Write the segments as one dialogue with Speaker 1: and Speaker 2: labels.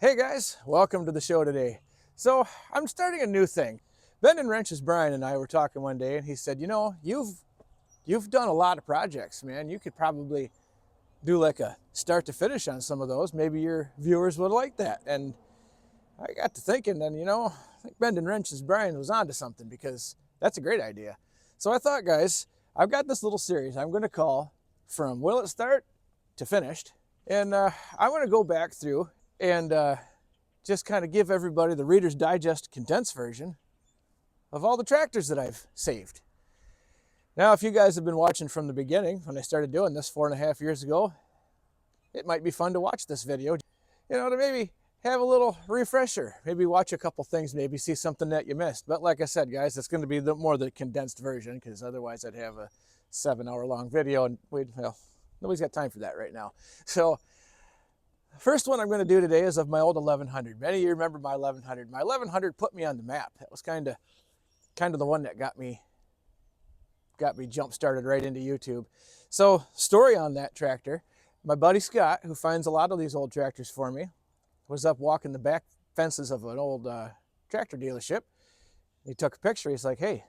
Speaker 1: Hey guys, welcome to the show today. So I'm starting a new thing. Ben and Wrenches Brian and I were talking one day, and he said, "You know, you've done a lot of projects, man. You could probably do like a start to finish on some of those. Maybe your viewers would like that." And I got to thinking, and I think Ben and Wrenches Brian was onto something because that's a great idea. So I thought, guys, I've got this little series I'm going to call "From Will It Start to Finished," and I want to go back through and just kind of give everybody the Reader's Digest condensed version of all the tractors that I've saved. Now, if you guys have been watching from the beginning, when I started doing this 4.5 years ago, it might be fun to watch this video, to maybe have a little refresher, maybe watch a couple things, maybe see something that you missed. But like I said, guys, it's going to be more the condensed version, because otherwise I'd have a 7-hour-long video, and nobody's got time for that right now. So first one I'm going to do today is of my old 1100. Many of you remember my 1100. My 1100 put me on the map. That was kind of the one that got me jump started right into YouTube. So, story on that tractor: my buddy Scott, who finds a lot of these old tractors for me, was up walking the back fences of an old tractor dealership. He took a picture. He's like, "Hey,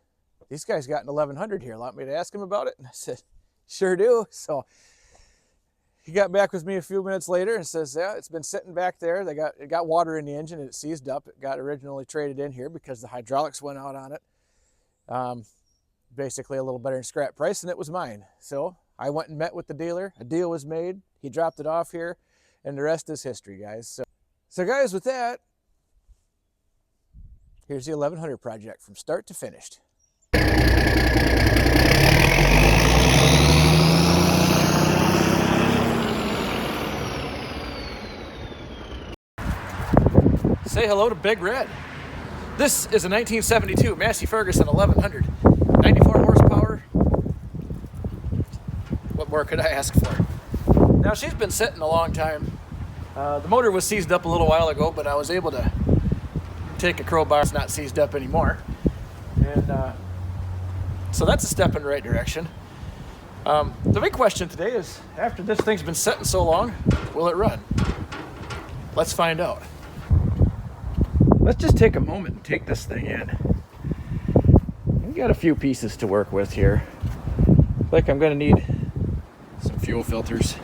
Speaker 1: these guys got an 1100 here. Want me to ask him about it?" And I said, "Sure do." So he got back with me a few minutes later and says, "Yeah, it's been sitting back there. It got water in the engine and it seized up. It got originally traded in here because the hydraulics went out on it. Basically a little better than scrap price, and it was mine." So I went and met with the dealer. A deal was made. He dropped it off here, and the rest is history, guys. So guys, with that, here's the 1100 project from start to finished. Say hello to Big Red. This is a 1972 Massey Ferguson 1100, 94 horsepower. What more could I ask for? Now, she's been sitting a long time. The motor was seized up a little while ago, but I was able to take a crowbar. It's not seized up anymore. And so that's a step in the right direction. The big question today is, after this thing's been sitting so long, will it run? Let's find out. Let's just take a moment and take this thing in. We've got a few pieces to work with here. Like, I'm going to need some fuel filters.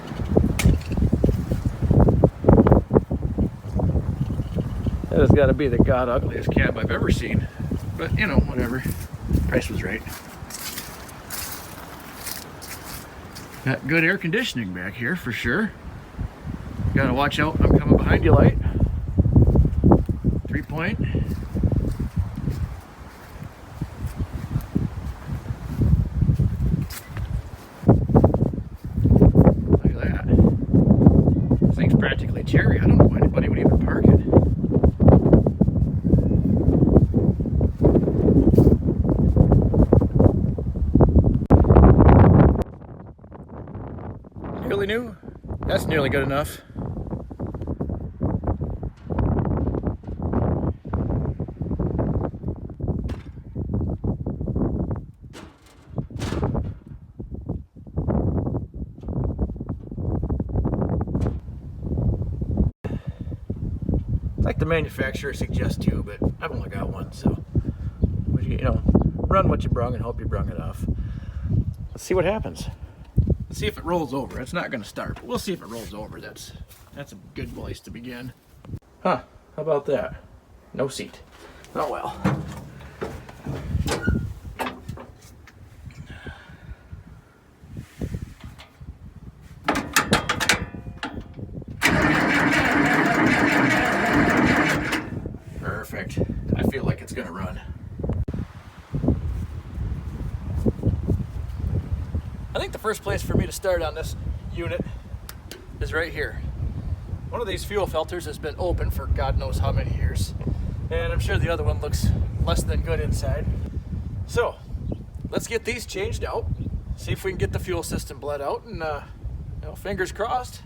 Speaker 1: That has got to be the god ugliest cab I've ever seen. But, whatever. Price was right. Got good air conditioning back here for sure. Got to watch out, I'm coming behind you light. 3-point. Look at that. This thing's practically cherry. I don't know why anybody would even park it. Nearly new. That's nearly good enough. Like the manufacturer suggests to, but I've only got one, so run what you brung and hope you brung enough. Let's see what happens. Let's see if it rolls over. It's not going to start, but we'll see if it rolls over. That's a good place to begin. Huh? How about that? No seat. Oh well. Perfect. I feel like it's going to run. I think the first place for me to start on this unit is right here. One of these fuel filters has been open for God knows how many years, and I'm sure the other one looks less than good inside. So let's get these changed out, see if we can get the fuel system bled out, and fingers crossed.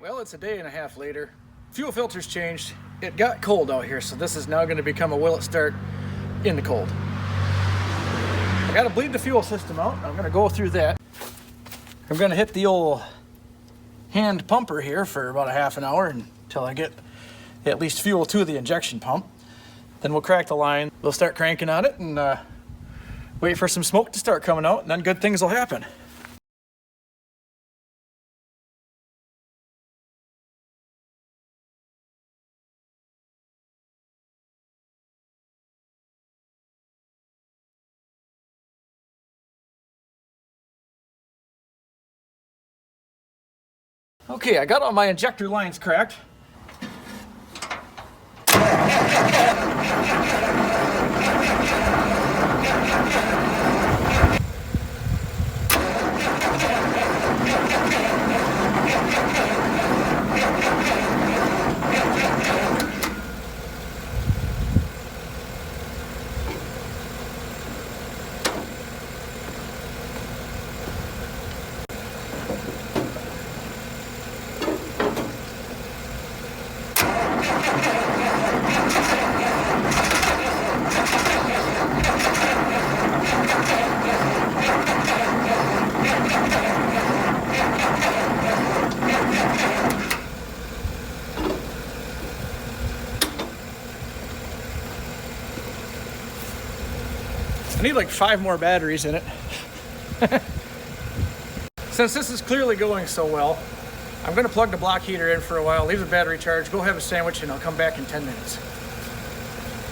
Speaker 1: Well, it's a day and a half later. Fuel filter's changed. It got cold out here, so this is now going to become a will it start in the cold. I got to bleed the fuel system out. I'm going to go through that. I'm going to hit the old hand pumper here for about a half an hour until I get at least fuel to the injection pump. Then we'll crack the line. We'll start cranking on it and wait for some smoke to start coming out, and then good things will happen. Okay, I got all my injector lines cracked. I need like 5 more batteries in it. Since this is clearly going so well, I'm gonna plug the block heater in for a while, leave the battery charged, go have a sandwich, and I'll come back in 10 minutes.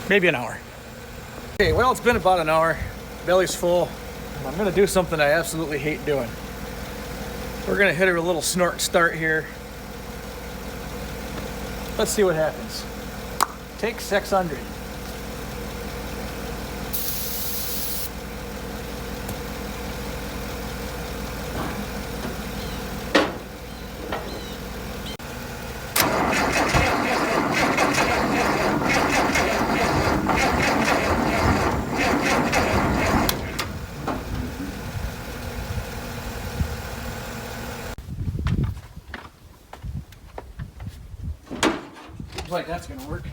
Speaker 1: Maybe an hour. Okay, well, it's been about an hour. Belly's full. I'm gonna do something I absolutely hate doing. We're gonna hit her a little snort and start here. Let's see what happens. Take 600. Looks like that's gonna work.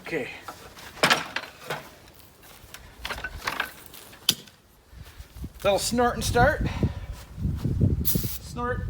Speaker 1: Okay. Little snort and start. Snort.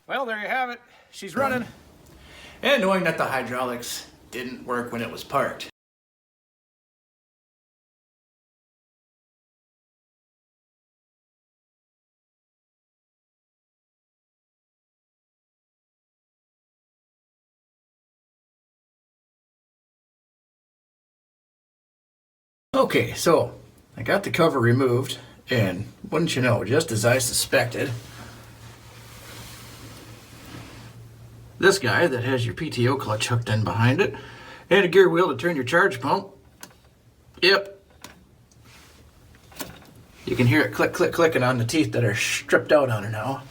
Speaker 1: Well, there you have it. She's running. And knowing that the hydraulics didn't work when it was parked. Okay, so I got the cover removed, and wouldn't you know, just as I suspected, this guy that has your PTO clutch hooked in behind it, and a gear wheel to turn your charge pump. Yep. You can hear it click, click, clicking on the teeth that are stripped out on her now.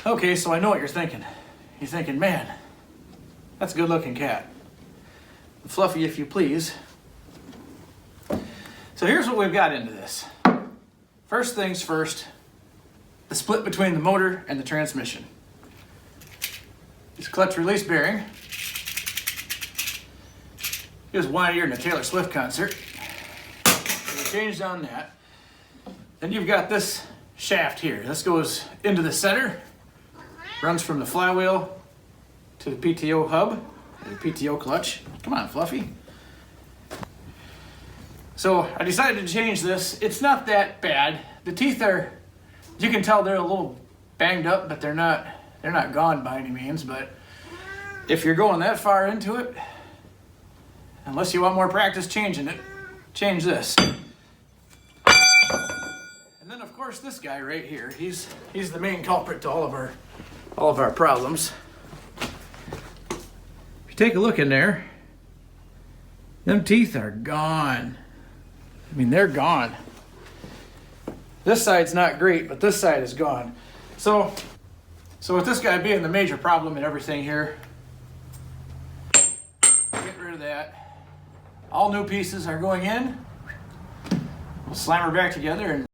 Speaker 1: Okay, so I know what you're thinking. You're thinking, man, that's a good looking cat. Fluffy, if you please. So here's what we've got into this. First things first, the split between the motor and the transmission. This clutch release bearing is wide ear in a Taylor Swift concert. So we changed on that. Then you've got this shaft here. This goes into the center, runs from the flywheel to the PTO hub, or the PTO clutch. Come on, Fluffy. So I decided to change this. It's not that bad. The teeth are, you can tell they're a little banged up, but they're not gone by any means. But if you're going that far into it, unless you want more practice changing it, change this. And then of course this guy right here, he's the main culprit to all of our problems. If you take a look in there, them teeth are gone. I mean, they're gone. This side's not great, but this side is gone. So with this guy being the major problem and everything here, get rid of that. All new pieces are going in. We'll slam her back together and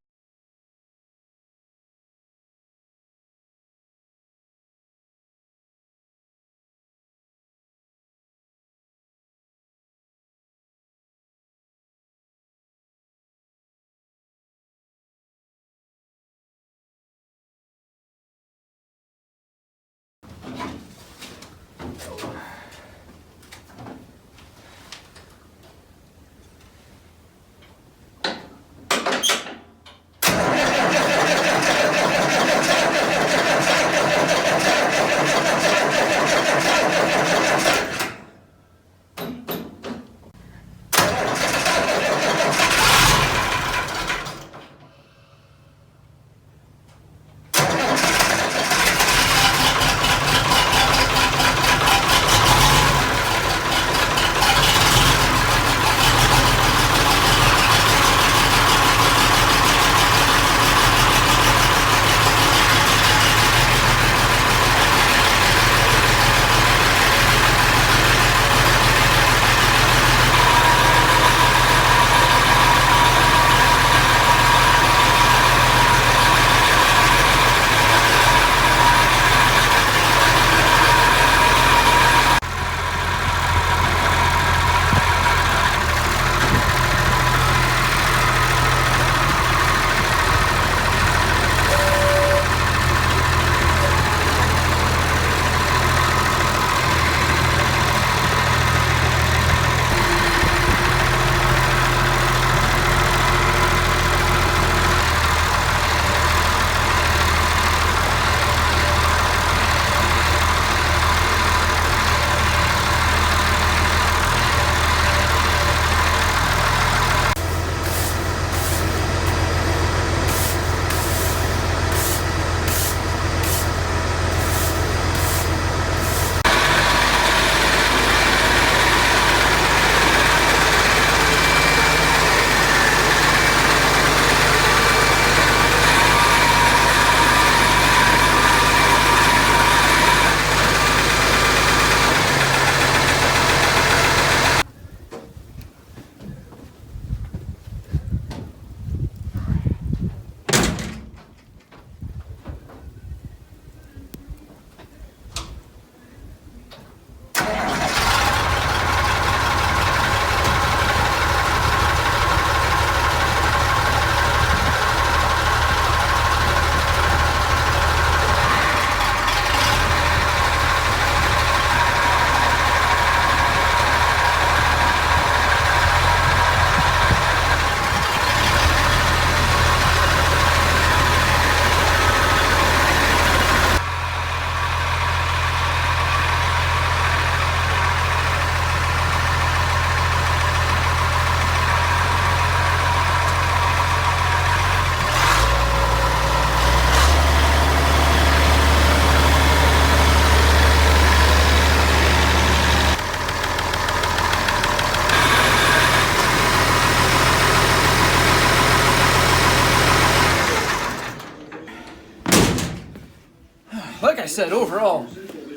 Speaker 1: Like I said, overall,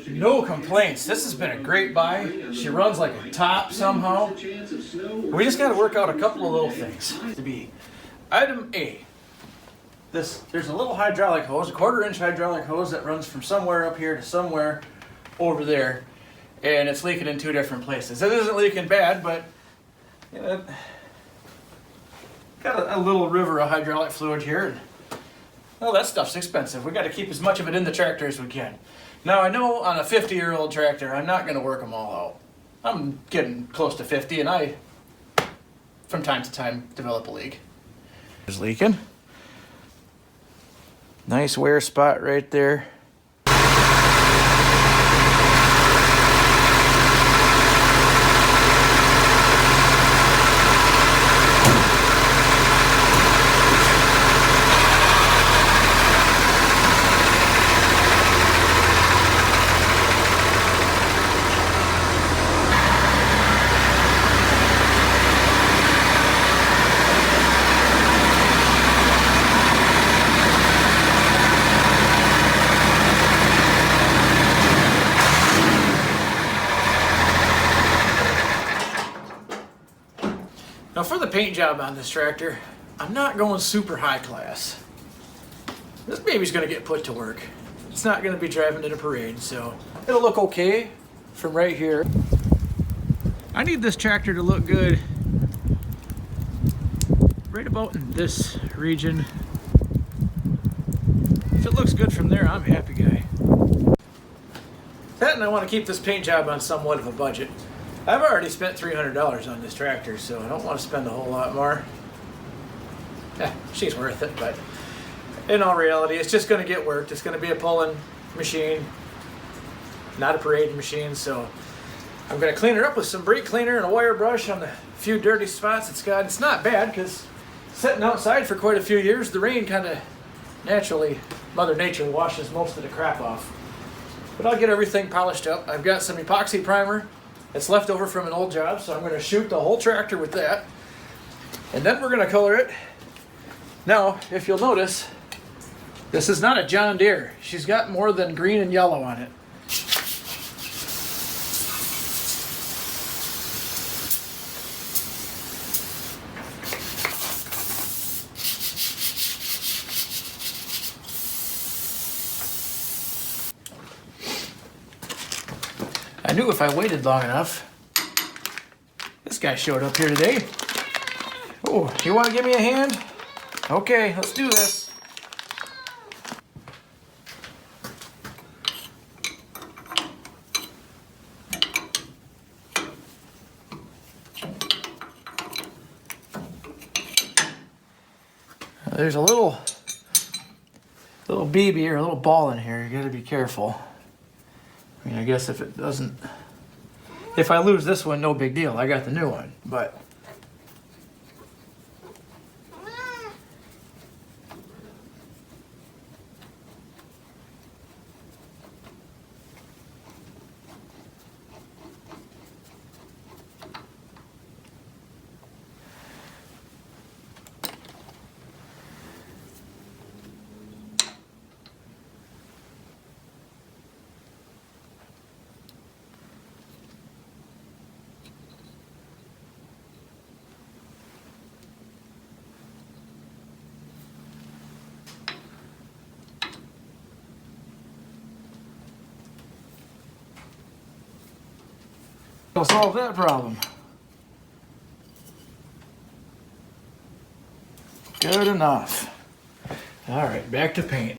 Speaker 1: no complaints. This has been a great buy. She runs like a top somehow. We just got to work out a couple of little things. To be item A, there's a little hydraulic hose, a 1/4-inch hydraulic hose that runs from somewhere up here to somewhere over there, and it's leaking in 2 different places. It isn't leaking bad, but you know, got a little river of hydraulic fluid here. Well, that stuff's expensive. We got to keep as much of it in the tractor as we can. Now, I know on a 50-year-old tractor, I'm not going to work them all out. I'm getting close to 50, and I, from time to time, develop a leak. It's leaking. Nice wear spot right there. Now for the paint job on this tractor, I'm not going super high class. This baby's gonna get put to work. It's not gonna be driving in a parade, so it'll look okay from right here. I need this tractor to look good right about in this region. If it looks good from there, I'm a happy guy. That, and I want to keep this paint job on somewhat of a budget. I've already spent $300 on this tractor, so I don't want to spend a whole lot more. She's worth it, but in all reality, it's just going to get worked. It's going to be a pulling machine, not a parading machine, so I'm going to clean her up with some brake cleaner and a wire brush on the few dirty spots it's got. It's not bad because sitting outside for quite a few years, the rain kind of naturally, Mother Nature washes most of the crap off. But I'll get everything polished up. I've got some epoxy primer that's left over from an old job, so I'm going to shoot the whole tractor with that. And then we're going to color it. Now, if you'll notice, this is not a John Deere. She's got more than green and yellow on it. I knew if I waited long enough. This guy showed up here today. Oh, you want to give me a hand? Okay, let's do this. There's a little BB or a little ball in here. You gotta be careful. I mean, I guess if it doesn't, if I lose this one, no big deal. I got the new one, but. I'll solve that problem. Good enough. All right, back to paint.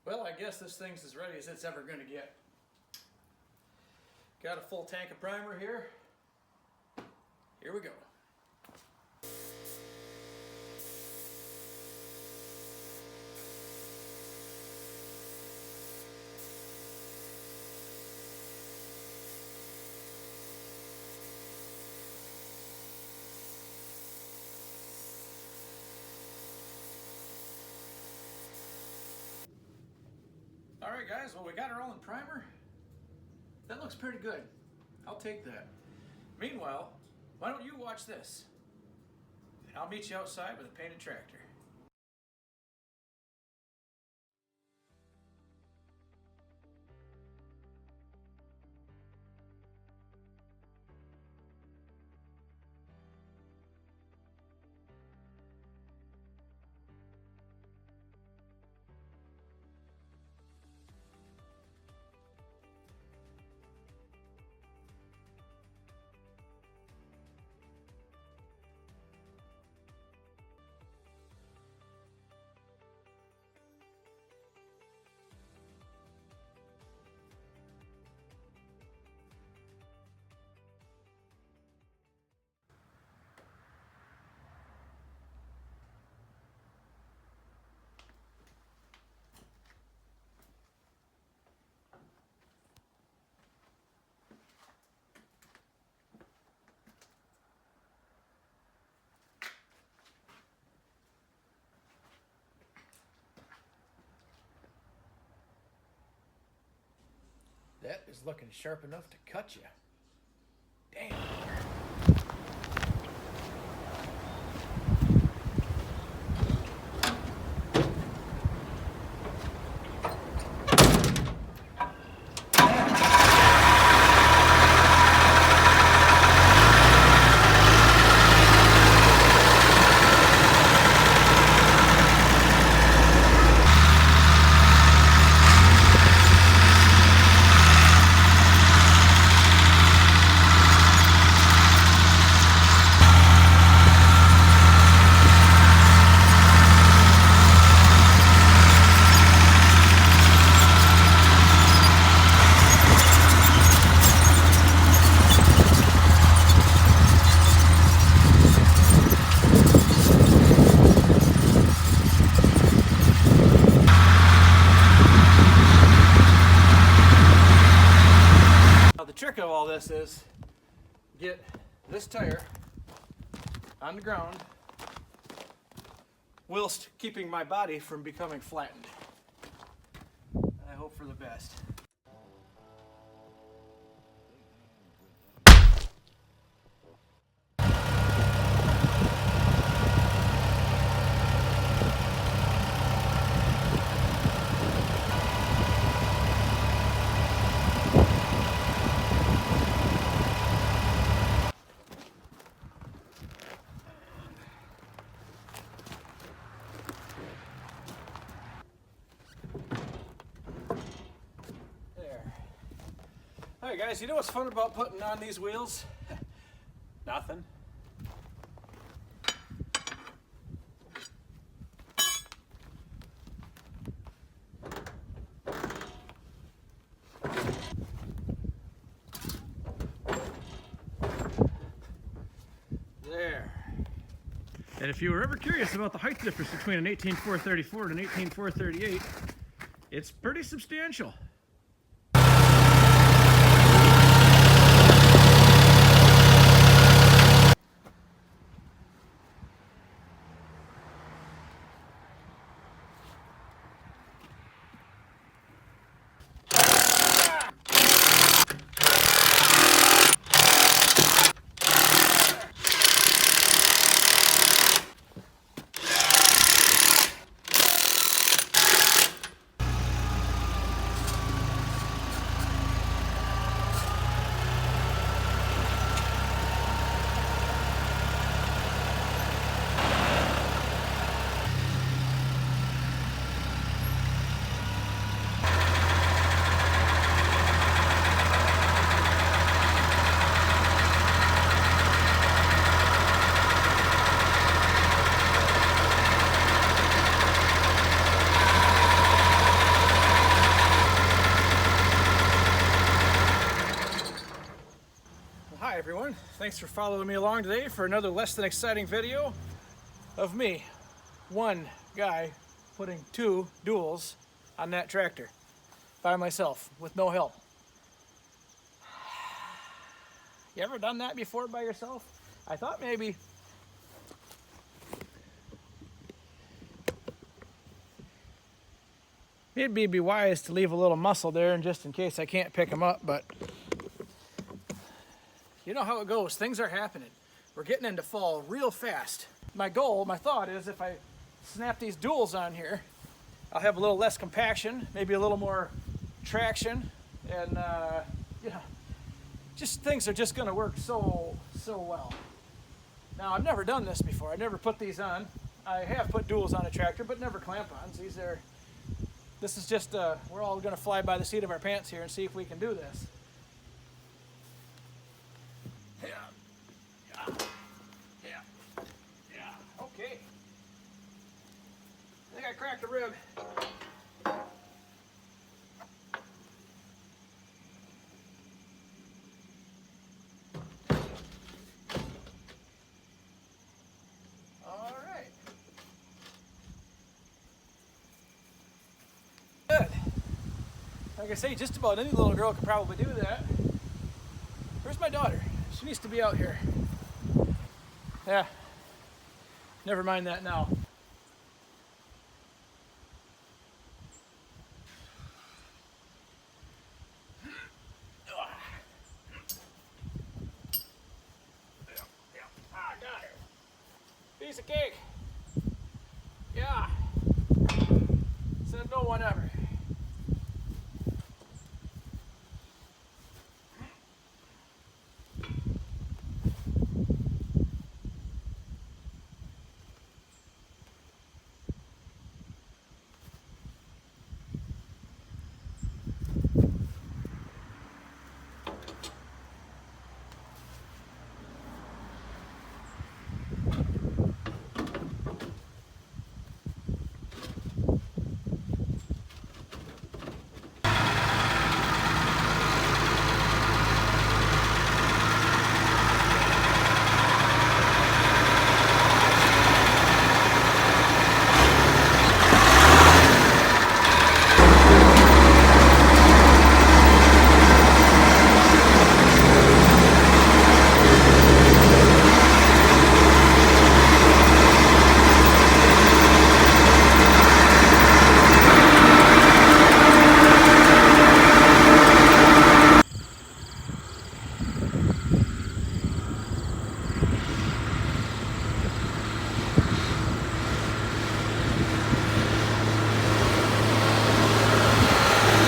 Speaker 1: Well, I guess this thing's as ready as it's ever going to get. Got a full tank of primer here. Here we go. Alright guys, well we got her all in primer. That looks pretty good. I'll take that. Meanwhile, why don't you watch this? And I'll meet you outside with a painted tractor. bit is looking sharp enough to cut you. Damn. The trick of all this is get this tire on the ground whilst keeping my body from becoming flattened. I hope for the best. Alright guys, you know what's fun about putting on these wheels? Nothing. There. And if you were ever curious about the height difference between an 18434 and an 18438, it's pretty substantial. Hi everyone, thanks for following me along today for another less than exciting video of me, one guy, putting two duals on that tractor by myself with no help. You ever done that before by yourself? I thought maybe it'd be wise to leave a little muscle there and just in case I can't pick them up, but you know how it goes. Things are happening. We're getting into fall real fast. My goal, my thought is if I snap these duals on here, I'll have a little less compaction, maybe a little more traction, and you know, just things are just going to work so well. Now, I've never done this before. I've never put these on. I have put duals on a tractor, but never clamp-ons. This is just, we're all going to fly by the seat of our pants here and see if we can do this. Okay. I think I cracked a rib. All right. Good. Like I say, just about any little girl could probably do that. Where's my daughter? She needs to be out here. Yeah. Never mind that now. Piece of cake. Yeah. Said no one ever.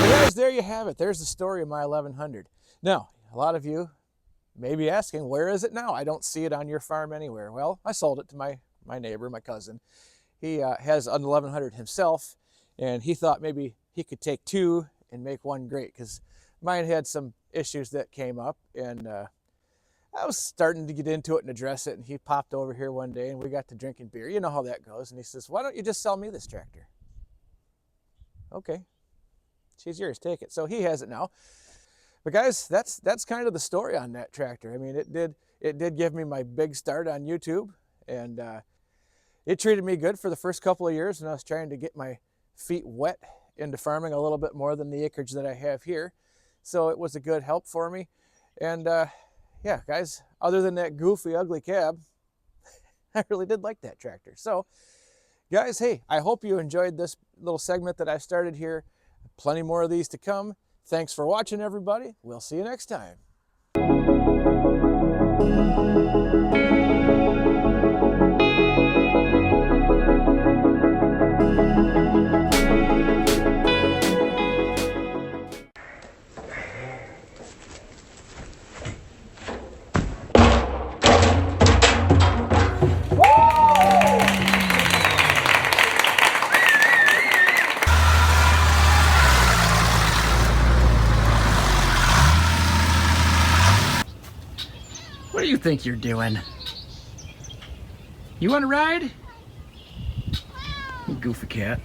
Speaker 1: Guys, there you have it. There's the story of my 1100. Now, a lot of you may be asking, where is it now? I don't see it on your farm anywhere. Well, I sold it to my neighbor, my cousin. He has an 1100 himself, and he thought maybe he could take two and make one great, because mine had some issues that came up, and I was starting to get into it and address it, and he popped over here one day, and we got to drinking beer. You know how that goes. And he says, why don't you just sell me this tractor? Okay. She's yours, take it. So he has it now. But guys, that's kind of the story on that tractor. I mean, it did give me my big start on YouTube, and it treated me good for the first couple of years when I was trying to get my feet wet into farming a little bit more than the acreage that I have here. So it was a good help for me. And yeah, guys, other than that goofy, ugly cab, I really did like that tractor. So guys, hey, I hope you enjoyed this little segment that I started here. Plenty more of these to come. Thanks for watching, everybody. We'll see you next time.
Speaker 2: What do you think you're doing? You want to ride? You goofy cat.